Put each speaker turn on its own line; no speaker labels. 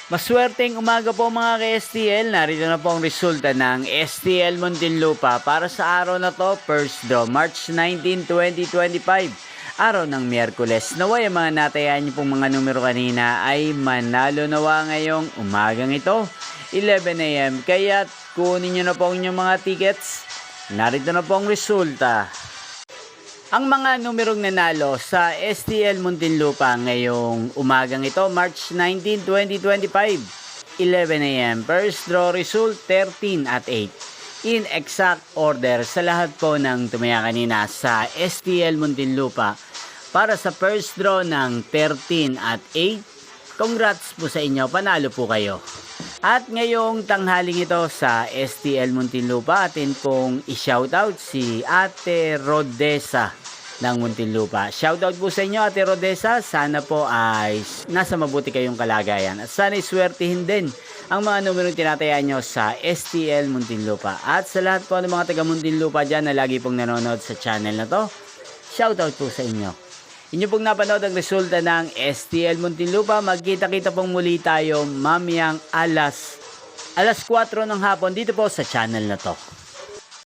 Maswerteng umaga po mga ka-STL. Narito na po ang resulta ng STL Muntinlupa para sa araw na to, first draw, March 19, 2025. Araw ng Miyerkules. Naway ang mga natayaan niyo pong mga numero kanina ay manalo nawa ngayong umagang ito, 11 AM. Kaya kunin niyo na po ang inyong mga tickets. Narito na po ang resulta. Ang mga numerong nanalo sa STL Muntinlupa ngayong umagang ito, March 19, 2025, 11 AM. First draw result, 13 at 8. In exact order sa lahat po ng tumaya kanina sa STL Muntinlupa para sa first draw ng 13 at 8. Congrats po sa inyo, panalo po kayo. At ngayong tanghaling ito sa STL Muntinlupa, atin pong i-shoutout si Ate Rodessa ng Muntinlupa. Shoutout po sa inyo, Ate Rodessa. Sana po ay nasa mabuti kayong kalagayan. At sana iswertihin din ang mga numerong tinatayaan nyo sa STL Muntinlupa. At sa lahat po ng mga taga Muntinlupa dyan na lagi pong nanonood sa channel na to, shoutout po sa inyo. Inyo pong napanood ang resulta ng STL Muntinlupa. Magkita-kita pong muli tayo mamayang alas 4 ng hapon dito po sa channel na to.